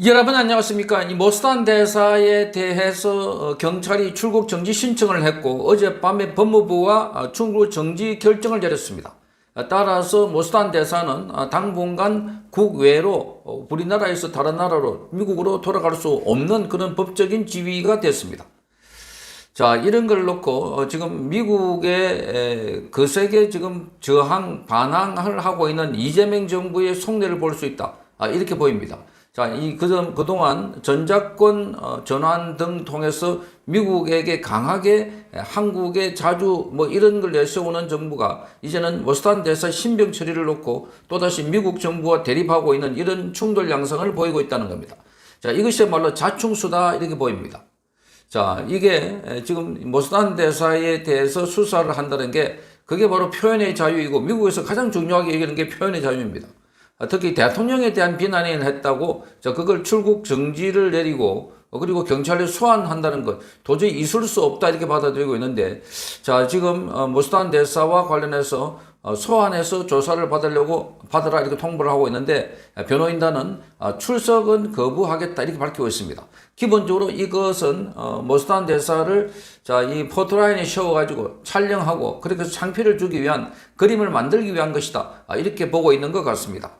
여러분 안녕하십니까? 이 모스탄 대사에 대해서 경찰이 출국 정지 신청을 했고 어젯밤에 법무부와 출국 정지 결정을 내렸습니다. 따라서 모스탄 대사는 당분간 국외로 우리나라에서 다른 나라로 미국으로 돌아갈 수 없는 그런 법적인 지위가 됐습니다. 자, 이런 걸 놓고 지금 미국의 거세게 지금 저항, 반항을 하고 있는 이재명 정부의 속내를 볼 수 있다. 이렇게 보입니다. 자, 그동안 전작권 전환 등 통해서 미국에게 강하게 한국에 자주 이런 걸 내세우는 정부가 이제는 모스탄 대사 신병 처리를 놓고 또다시 미국 정부와 대립하고 있는 이런 충돌 양상을 보이고 있다는 겁니다. 자, 이것이야말로 자충수다 이렇게 보입니다. 자, 이게 지금 모스탄 대사에 대해서 수사를 한다는 게 그게 바로 표현의 자유이고 미국에서 가장 중요하게 얘기하는 게 표현의 자유입니다. 특히 대통령에 대한 비난을 했다고 그걸 출국 정지를 내리고 그리고 경찰에 소환한다는 것 도저히 있을 수 없다 이렇게 받아들이고 있는데, 자, 지금 모스탄 대사와 관련해서 소환해서 조사를 받으라 이렇게 통보를 하고 있는데 변호인단은 출석은 거부하겠다 이렇게 밝히고 있습니다. 기본적으로 이것은 모스탄 대사를 이 포토라인에 씌워가지고 촬영하고 그렇게 해서 창피를 주기 위한 그림을 만들기 위한 것이다 이렇게 보고 있는 것 같습니다.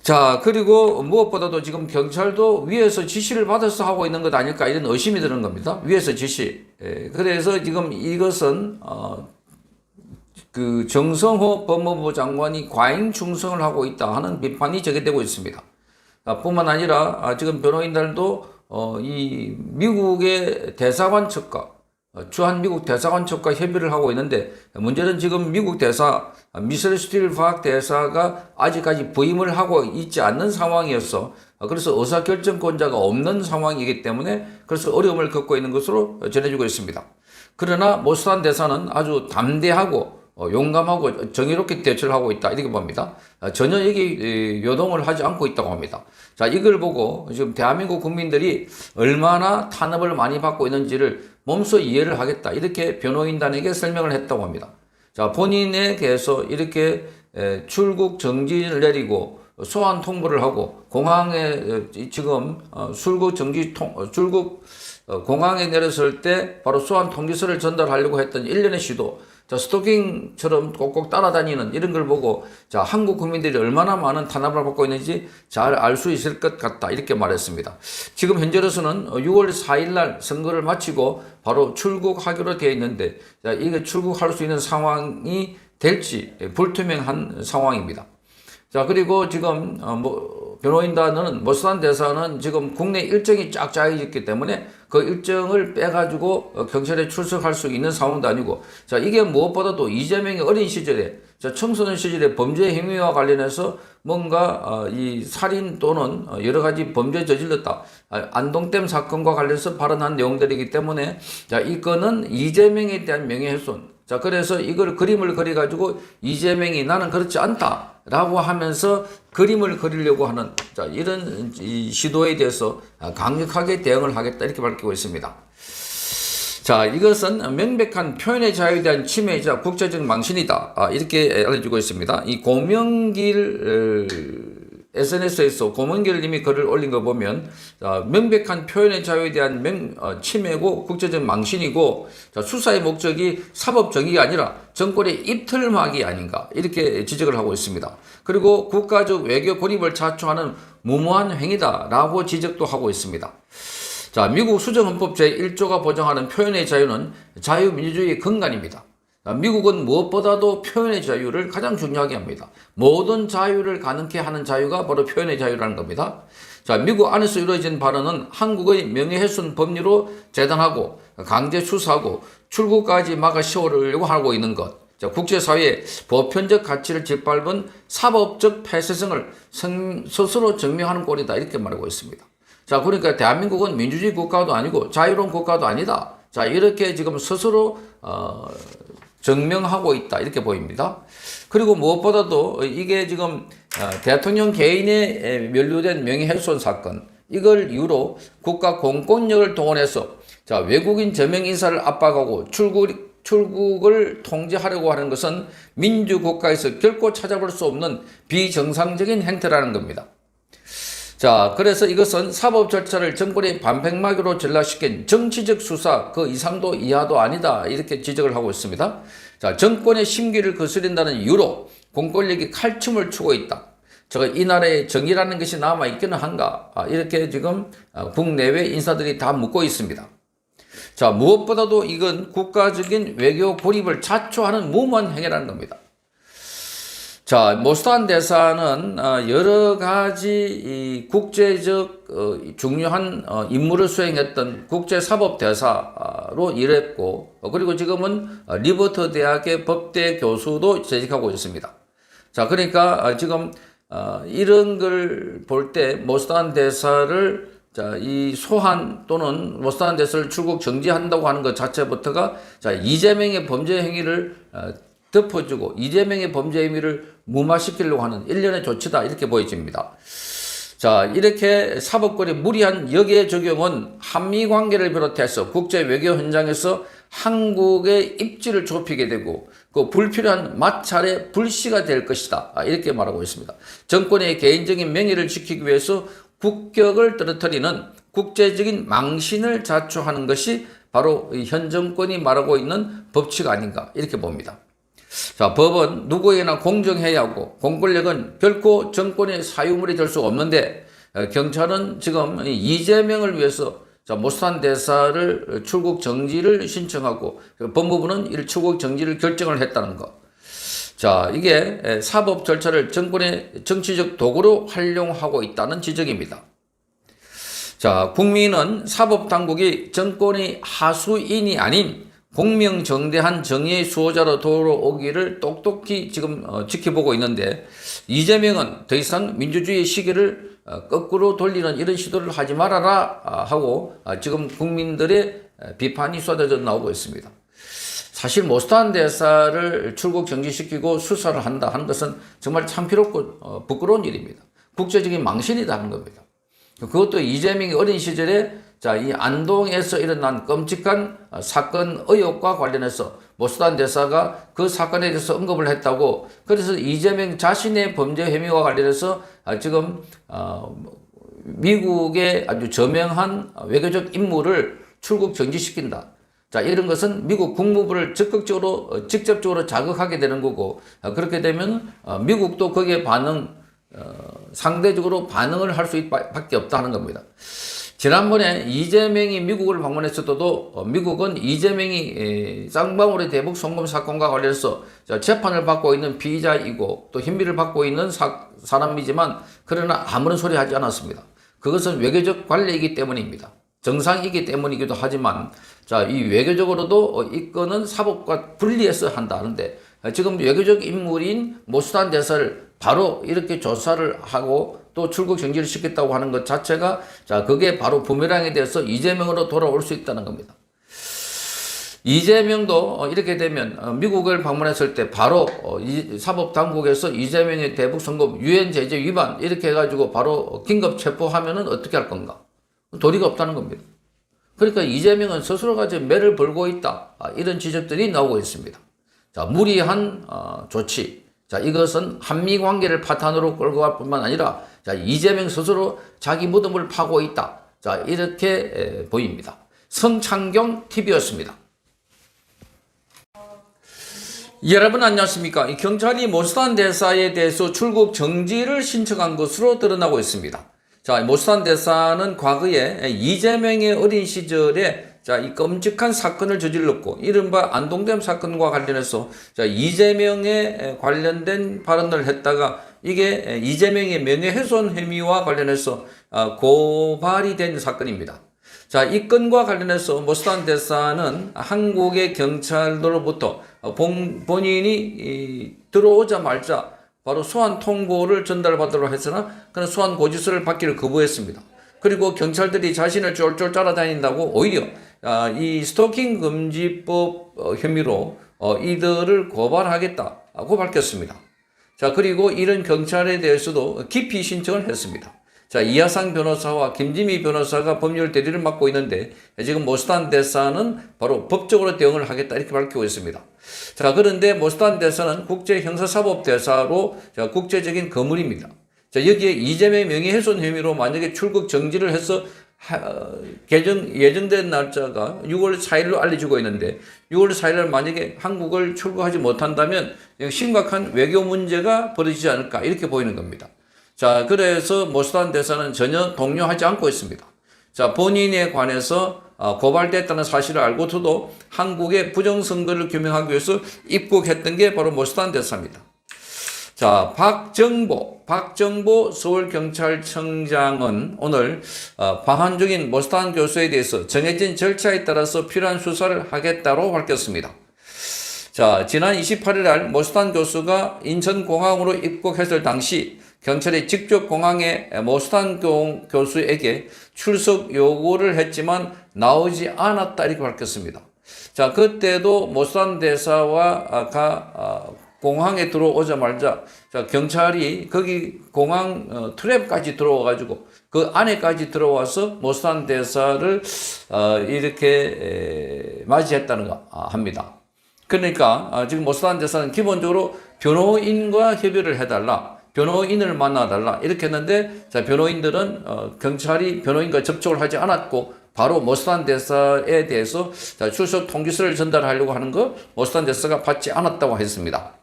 자, 그리고 무엇보다도 지금 경찰도 위에서 지시를 받아서 하고 있는 것 아닐까 이런 의심이 드는 겁니다. 위에서 지시. 그래서 지금 이것은 그 정성호 법무부 장관이 과잉 충성을 하고 있다 하는 비판이 제기되고 있습니다. 뿐만 아니라 지금 변호인들도 이 미국의 대사관 측과 주한 미국 대사관 측과 협의를 하고 있는데 문제는 지금 미국 대사 미셸 스틸팍 대사가 아직까지 부임을 하고 있지 않는 상황이어서 그래서 의사결정권자가 없는 상황이기 때문에 그래서 어려움을 겪고 있는 것으로 전해지고 있습니다. 그러나 모스탄 대사는 아주 담대하고 용감하고 정의롭게 대처를 하고 있다 이렇게 봅니다. 전혀 여기 요동을 하지 않고 있다고 합니다. 자, 이걸 보고 지금 대한민국 국민들이 얼마나 탄압을 많이 받고 있는지를 몸소 이해를 하겠다 이렇게 변호인단에게 설명을 했다고 합니다. 자, 본인에게서 이렇게 출국 정지를 내리고 소환 통보를 하고 공항에 지금 공항에 내렸을 때 바로 소환 통지서를 전달하려고 했던 일련의 시도, 자, 스토킹처럼 꼭꼭 따라다니는 이런 걸 보고 자, 한국 국민들이 얼마나 많은 탄압을 받고 있는지 잘 알 수 있을 것 같다 이렇게 말했습니다. 지금 현재로서는 6월 4일 날 선거를 마치고 바로 출국하기로 되어 있는데 자, 이게 출국할 수 있는 상황이 될지 불투명한 상황입니다. 자, 그리고 지금 변호인단은 모스탄 대사는 지금 국내 일정이 쫙 짜여졌기 때문에 그 일정을 빼가지고 경찰에 출석할 수 있는 상황도 아니고, 자, 이게 무엇보다도 이재명이 어린 시절에 청소년 시절에 범죄 행위와 관련해서 뭔가 이 살인 또는 여러 가지 범죄 저질렀다, 안동댐 사건과 관련해서 발언한 내용들이기 때문에 자, 이거는 이재명에 대한 명예훼손. 자, 그래서 이걸 그림을 그려가지고 이재명이 나는 그렇지 않다 라고 하면서 그림을 그리려고 하는 자, 이런 시도에 대해서 강력하게 대응을 하겠다 이렇게 밝히고 있습니다. 자, 이것은 명백한 표현의 자유에 대한 침해이자 국제적 망신이다 이렇게 알려주고 있습니다. 이 고명길 SNS에서 고명길 님이 글을 올린 거 보면 명백한 표현의 자유에 대한 침해고 국제적 망신이고, 자, 수사의 목적이 사법 정의가 아니라 정권의 입틀막이 아닌가 이렇게 지적을 하고 있습니다. 그리고 국가적 외교 고립을 자초하는 무모한 행위다라고 지적도 하고 있습니다. 자, 미국 수정헌법 제1조가 보장하는 표현의 자유는 자유민주주의의 근간입니다. 미국은 무엇보다도 표현의 자유를 가장 중요하게 합니다. 모든 자유를 가능케 하는 자유가 바로 표현의 자유라는 겁니다. 자, 미국 안에서 이루어진 발언은 한국의 명예훼손 법리로 재단하고 강제 수사하고 출국까지 막아 씌우려고 하고 있는 것. 자, 국제사회의 보편적 가치를 짓밟은 사법적 폐쇄성을 스스로 증명하는 꼴이다 이렇게 말하고 있습니다. 자, 그러니까 대한민국은 민주주의 국가도 아니고 자유로운 국가도 아니다. 자, 이렇게 지금 스스로 증명하고 있다 이렇게 보입니다. 그리고 무엇보다도 이게 지금 대통령 개인에 면류된 명예훼손 사건, 이걸 이유로 국가 공권력을 동원해서 자, 외국인 저명 인사를 압박하고 출국을 통제하려고 하는 것은 민주국가에서 결코 찾아볼 수 없는 비정상적인 행태라는 겁니다. 자, 그래서 이것은 사법 절차를 정권의 반백막으로 전락시킨 정치적 수사 그 이상도 이하도 아니다 이렇게 지적을 하고 있습니다. 자, 정권의 심기를 거스린다는 이유로 공권력이 칼춤을 추고 있다. 이 나라에 정의라는 것이 남아있기는 한가? 이렇게 지금 국내외 인사들이 다 묻고 있습니다. 자, 무엇보다도 이건 국가적인 외교 고립을 자초하는 무모한 행위라는 겁니다. 자, 모스탄 대사는 여러 가지 국제적 중요한 임무를 수행했던 국제사법대사로 일했고, 그리고 지금은 리버트 대학의 법대 교수도 재직하고 있습니다. 자, 그러니까 지금 이런 걸 볼 때 모스탄 대사를 이 소환 또는 모스탄 대사를 출국 정지한다고 하는 것 자체부터가 이재명의 범죄 행위를 덮어주고 이재명의 범죄 행위를 무마시키려고 하는 일련의 조치다 이렇게 보여집니다. 자, 이렇게 사법권의 무리한 역의 적용은 한미 관계를 비롯해서 국제 외교 현장에서 한국의 입지를 좁히게 되고 그 불필요한 마찰의 불씨가 될 것이다 이렇게 말하고 있습니다. 정권의 개인적인 명예를 지키기 위해서 국격을 떨어뜨리는 국제적인 망신을 자초하는 것이 바로 현 정권이 말하고 있는 법칙 아닌가 이렇게 봅니다. 자, 법은 누구에게나 공정해야 하고 공권력은 결코 정권의 사유물이 될 수 없는데 경찰은 지금 이재명을 위해서 모스탄 대사를 출국 정지를 신청하고 법무부는 이 출국 정지를 결정을 했다는 것. 자, 이게 사법 절차를 정권의 정치적 도구로 활용하고 있다는 지적입니다. 자, 국민은 사법당국이 정권의 하수인이 아닌 공명정대한 정의의 수호자로 돌아오기를 똑똑히 지금 지켜보고 있는데 이재명은 더 이상 민주주의 시계를 거꾸로 돌리는 이런 시도를 하지 말아라 하고 지금 국민들의 비판이 쏟아져 나오고 있습니다. 사실 모스탄 대사를 출국 정지시키고 수사를 한다 하는 것은 정말 참피롭고 부끄러운 일입니다. 국제적인 망신이다 하는 겁니다. 그것도 이재명이 어린 시절에 이 안동에서 일어난 끔찍한 사건 의혹과 관련해서 모스탄 대사가 그 사건에 대해서 언급을 했다고, 그래서 이재명 자신의 범죄 혐의와 관련해서 지금 미국의 아주 저명한 외교적 임무를 출국 정지시킨다. 자, 이런 것은 미국 국무부를 직접적으로 자극하게 되는 거고, 그렇게 되면 미국도 거기에 상대적으로 반응을 할 수밖에 없다는 겁니다. 지난번에 이재명이 미국을 방문했을 때도 미국은 이재명이 쌍방울의 대북 송금 사건과 관련해서 재판을 받고 있는 피의자이고 또 혐의를 받고 있는 사람이지만 그러나 아무런 소리 하지 않았습니다. 그것은 외교적 관례이기 때문입니다. 정상이기 때문이기도 하지만 이 외교적으로도 이 건은 사법과 분리해서 한다는데 지금 외교적 인물인 모스탄 대사를 바로 이렇게 조사를 하고 또 출국 정지를 시켰다고 하는 것 자체가 그게 바로 부메랑에 대해서 이재명으로 돌아올 수 있다는 겁니다. 이재명도 이렇게 되면 미국을 방문했을 때 바로 사법당국에서 이재명의 대북송금 유엔 제재 위반 이렇게 해가지고 바로 긴급 체포하면은 어떻게 할 건가? 도리가 없다는 겁니다. 그러니까 이재명은 스스로가 지금 매를 벌고 있다. 이런 지적들이 나오고 있습니다. 무리한 조치. 이것은 한미 관계를 파탄으로 끌고 갈 뿐만 아니라 이재명 스스로 자기 무덤을 파고 있다. 이렇게 보입니다. 성창경 TV였습니다. 여러분 안녕하십니까? 경찰이 모스탄 대사에 대해서 출국 정지를 신청한 것으로 드러나고 있습니다. 모스탄 대사는 과거에 이재명의 어린 시절에 이 끔찍한 사건을 저질렀고 이른바 안동댐 사건과 관련해서 이재명에 관련된 발언을 했다가 이게 이재명의 명예훼손 혐의와 관련해서 고발이 된 사건입니다. 이 건과 관련해서 모스탄 대사는 한국의 경찰로부터 본인이 들어오자마자 바로 소환 통보를 전달받으려고 했으나 그런 소환 고지서를 받기를 거부했습니다. 그리고 경찰들이 자신을 쫄쫄 따라다닌다고 오히려 이 스토킹 금지법 혐의로 이들을 고발하겠다고 밝혔습니다. 그리고 이런 경찰에 대해서도 기피 신청을 했습니다. 이하상 변호사와 김지미 변호사가 법률 대리를 맡고 있는데 지금 모스탄 대사는 바로 법적으로 대응을 하겠다 이렇게 밝히고 있습니다. 그런데 모스탄 대사는 국제형사사법대사로 국제적인 거물입니다. 자, 여기에 이재명 명예훼손 혐의로 만약에 출국 정지를 해서 예정된 날짜가 6월 4일로 알려지고 있는데 6월 4일날 만약에 한국을 출국하지 못한다면 심각한 외교 문제가 벌어지지 않을까 이렇게 보이는 겁니다. 자, 그래서 모스탄 대사는 전혀 동요하지 않고 있습니다. 자, 본인에 관해서 고발됐다는 사실을 알고서도 한국의 부정선거를 규명하기 위해서 입국했던 게 바로 모스탄 대사입니다. 자, 박정보 서울경찰청장은 오늘 방한 중인 모스탄 교수에 대해서 정해진 절차에 따라서 필요한 수사를 하겠다고 밝혔습니다. 자, 지난 28일 날 모스탄 교수가 인천공항으로 입국했을 당시 경찰이 직접 공항에 모스탄 교수에게 출석 요구를 했지만 나오지 않았다 이렇게 밝혔습니다. 자, 그때도 모스탄 대사와 공항에 들어오자마자 자, 경찰이 거기 공항 트랩까지 들어와가지고 그 안에까지 들어와서 모스탄 대사를 이렇게 맞이했다는 합니다. 그러니까 지금 모스탄 대사는 기본적으로 변호인과 협의를 해달라, 변호인을 만나달라 이렇게 했는데 자, 변호인들은 경찰이 변호인과 접촉을 하지 않았고 바로 모스탄 대사에 대해서 자, 출석 통지서를 전달하려고 하는 거 모스탄 대사가 받지 않았다고 했습니다.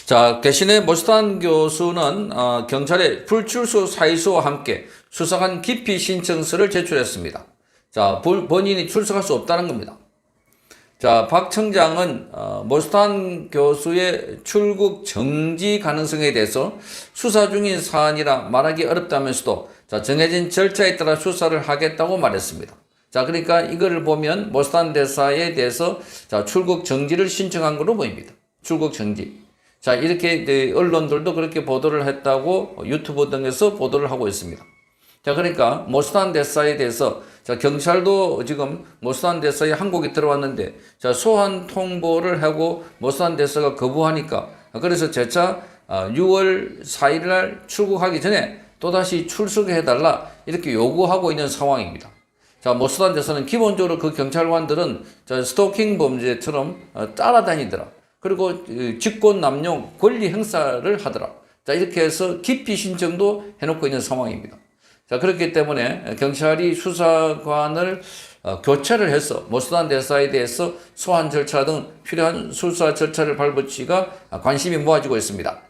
자, 대신에 모스탄 교수는 경찰에 불출석 사의서와 함께 수사관 기피 신청서를 제출했습니다. 자, 본인이 출석할 수 없다는 겁니다. 자, 박 청장은 모스탄 교수의 출국 정지 가능성에 대해서 수사 중인 사안이라 말하기 어렵다면서도 자, 정해진 절차에 따라 수사를 하겠다고 말했습니다. 자, 그러니까 이거를 보면 모스탄 대사에 대해서 자, 출국 정지를 신청한 걸로 보입니다. 출국 정지. 자, 이렇게 언론들도 그렇게 보도를 했다고 유튜브 등에서 보도를 하고 있습니다. 자, 그러니까 모스탄 대사에 대해서 자, 경찰도 지금 모스탄 대사에 한국에 들어왔는데 자, 소환 통보를 하고 모스탄 대사가 거부하니까 그래서 재차 6월 4일 날 출국하기 전에 또다시 출석해달라 이렇게 요구하고 있는 상황입니다. 자, 모스탄 대사는 기본적으로 그 경찰관들은 자, 스토킹 범죄처럼 따라다니더라. 그리고 직권남용 권리 행사를 하더라. 자, 이렇게 해서 기피 신청도 해놓고 있는 상황입니다. 자, 그렇기 때문에 경찰이 수사관을 교체를 해서 모스탄 대사에 대해서 소환 절차 등 필요한 수사 절차를 밟을지가 관심이 모아지고 있습니다.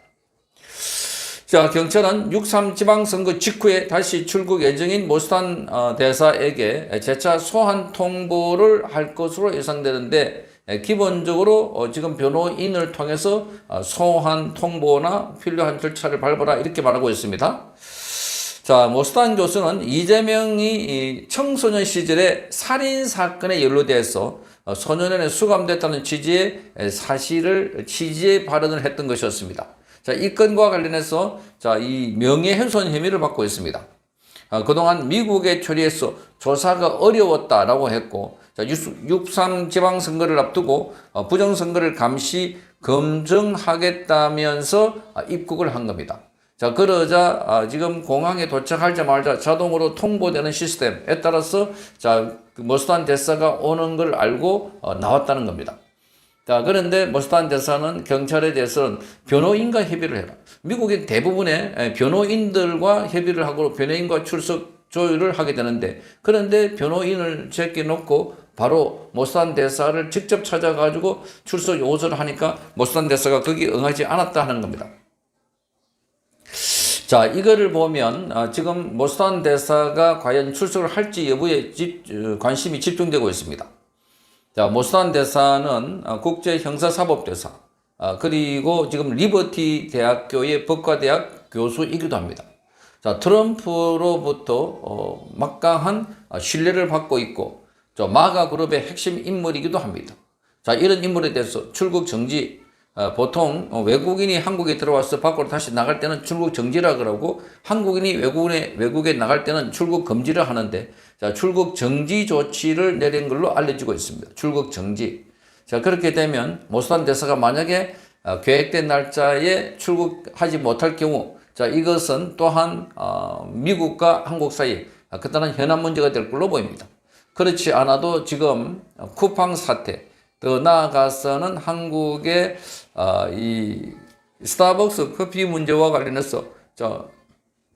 자, 경찰은 6.3 지방선거 직후에 다시 출국 예정인 모스탄 대사에게 재차 소환 통보를 할 것으로 예상되는데 기본적으로 지금 변호인을 통해서 소환 통보나 필요한 절차를 밟아라 이렇게 말하고 있습니다. 자, 모스탄 교수는 이재명이 청소년 시절에 살인 사건에 연루돼서 소년원에 수감됐다는 취지의 발언을 했던 것이었습니다. 자, 이 건과 관련해서 자, 이 명예훼손 혐의를 받고 있습니다. 그동안 미국에 처리해서 조사가 어려웠다라고 했고 자, 6.3 지방선거를 앞두고 부정선거를 감시 검증하겠다면서 입국을 한 겁니다. 자, 그러자 지금 공항에 도착하자마자 자동으로 통보되는 시스템에 따라서 자, 모스탄 대사가 오는 걸 알고 나왔다는 겁니다. 자, 그런데 모스탄 대사는 경찰에 대해서는 변호인과 협의를 해라. 미국의 대부분의 변호인들과 협의를 하고 변호인과 출석 조율을 하게 되는데 그런데 변호인을 제껴놓고 바로 모스탄 대사를 직접 찾아가지고 출석 요구서를 하니까 모스탄 대사가 거기 응하지 않았다 하는 겁니다. 자, 이거를 보면 지금 모스탄 대사가 과연 출석을 할지 여부에 관심이 집중되고 있습니다. 자, 모스탄 대사는 국제형사사법대사 그리고 지금 리버티 대학교의 법과대학 교수이기도 합니다. 자, 트럼프로부터 막강한 신뢰를 받고 있고 마가 그룹의 핵심 인물이기도 합니다. 자, 이런 인물에 대해서 출국 정지 보통 외국인이 한국에 들어와서 밖으로 다시 나갈 때는 출국 정지라 그러고 한국인이 외국에 나갈 때는 출국 금지를 하는데 자, 출국 정지 조치를 내린 걸로 알려지고 있습니다. 출국 정지. 자, 그렇게 되면 모스탄 대사가 만약에 계획된 날짜에 출국하지 못할 경우 자, 이것은 또한 미국과 한국 사이 그다는 현안 문제가 될 걸로 보입니다. 그렇지 않아도 지금 쿠팡 사태 더 나아가서는 한국의 이 스타벅스 커피 문제와 관련해서 자,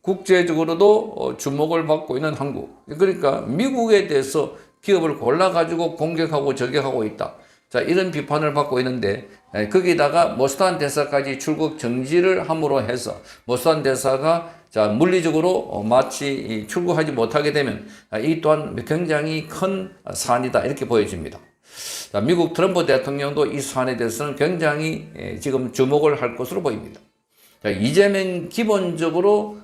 국제적으로도 주목을 받고 있는 한국. 그러니까 미국에 대해서 기업을 골라가지고 공격하고 저격하고 있다. 자, 이런 비판을 받고 있는데, 거기다가 모스탄 대사까지 출국 정지를 함으로 해서 모스탄 대사가 자, 물리적으로 마치 출국하지 못하게 되면 이 또한 굉장히 큰 사안이다. 이렇게 보여집니다. 자, 미국 트럼프 대통령도 이 사안에 대해서는 굉장히 지금 주목을 할 것으로 보입니다. 자, 이재명 기본적으로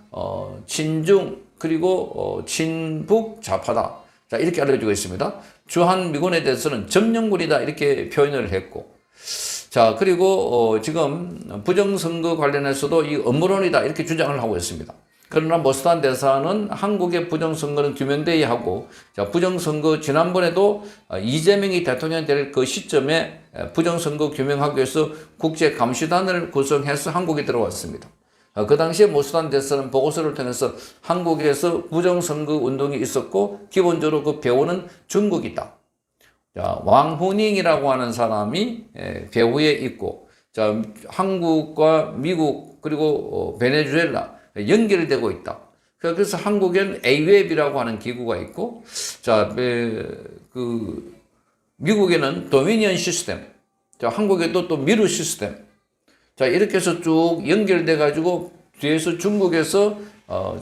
친중 그리고 친북 좌파다. 자, 이렇게 알려지고 있습니다. 주한미군에 대해서는 점령군이다 이렇게 표현을 했고, 자, 그리고 지금 부정선거 관련해서도 이 음모론이다 이렇게 주장을 하고 있습니다. 그러나 모스탄 대사는 한국의 부정선거는 규명돼야 하고, 자, 부정선거 지난번에도 이재명이 대통령이 될 그 시점에 부정선거 규명하기 위해서 국제감시단을 구성해서 한국에 들어왔습니다. 그 당시에 모스탄 대사는 보고서를 통해서 한국에서 부정선거 운동이 있었고 기본적으로 그 배후는 중국이다. 자, 왕후닝이라고 하는 사람이 배후에 있고, 자, 한국과 미국 그리고 베네수엘라 연결되고 있다. 그래서 한국에는 AWEB이라고 하는 기구가 있고, 자, 미국에는 도미니언 시스템, 자, 한국에도 또 미르 시스템. 자, 이렇게 해서 쭉 연결돼 가지고 뒤에서 중국에서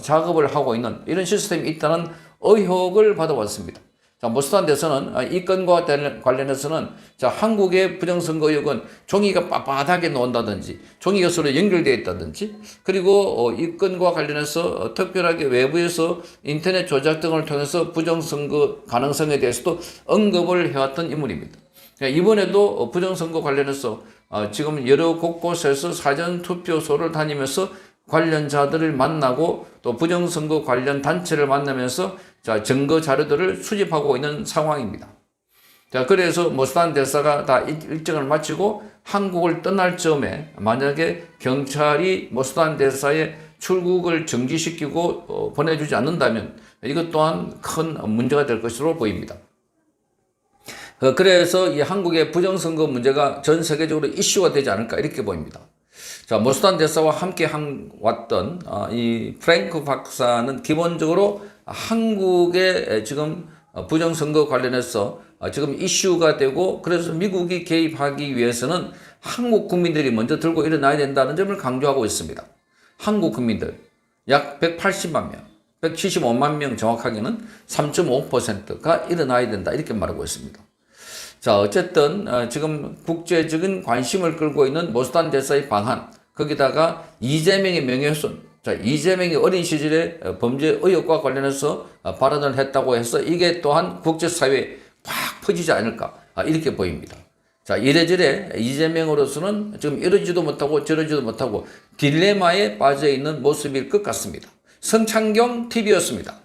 작업을 하고 있는 이런 시스템이 있다는 의혹을 받아왔습니다. 자, 모스탄 대사는 이 건과 관련해서는 자, 한국의 부정선거 의혹은 종이가 빳빳하게 나온다든지 종이가 서로 연결되어 있다든지, 그리고 이 건과 관련해서 특별하게 외부에서 인터넷 조작 등을 통해서 부정선거 가능성에 대해서도 언급을 해왔던 인물입니다. 이번에도 부정선거 관련해서 지금 여러 곳곳에서 사전투표소를 다니면서 관련자들을 만나고 또 부정선거 관련 단체를 만나면서 자, 증거 자료들을 수집하고 있는 상황입니다. 자, 그래서 모스탄 대사가 다 일정을 마치고 한국을 떠날 즈음에 만약에 경찰이 모스탄 대사의 출국을 정지시키고 보내주지 않는다면 이것 또한 큰 문제가 될 것으로 보입니다. 그래서 이 한국의 부정선거 문제가 전 세계적으로 이슈가 되지 않을까 이렇게 보입니다. 자, 모스탄 대사와 함께 왔던 이 프랭크 박사는 기본적으로 한국의 지금 부정선거 관련해서 지금 이슈가 되고, 그래서 미국이 개입하기 위해서는 한국 국민들이 먼저 들고 일어나야 된다는 점을 강조하고 있습니다. 한국 국민들 약 180만 명, 175만 명 정확하게는 3.5%가 일어나야 된다 이렇게 말하고 있습니다. 자, 어쨌든 지금 국제적인 관심을 끌고 있는 모스탄 대사의 방한, 거기다가 이재명의 명예훼손, 자, 이재명이 어린 시절에 범죄 의혹과 관련해서 발언을 했다고 해서 이게 또한 국제사회에 팍 퍼지지 않을까 이렇게 보입니다. 자, 이래저래 이재명으로서는 지금 이러지도 못하고 저러지도 못하고 딜레마에 빠져 있는 모습일 것 같습니다. 성창경 TV였습니다.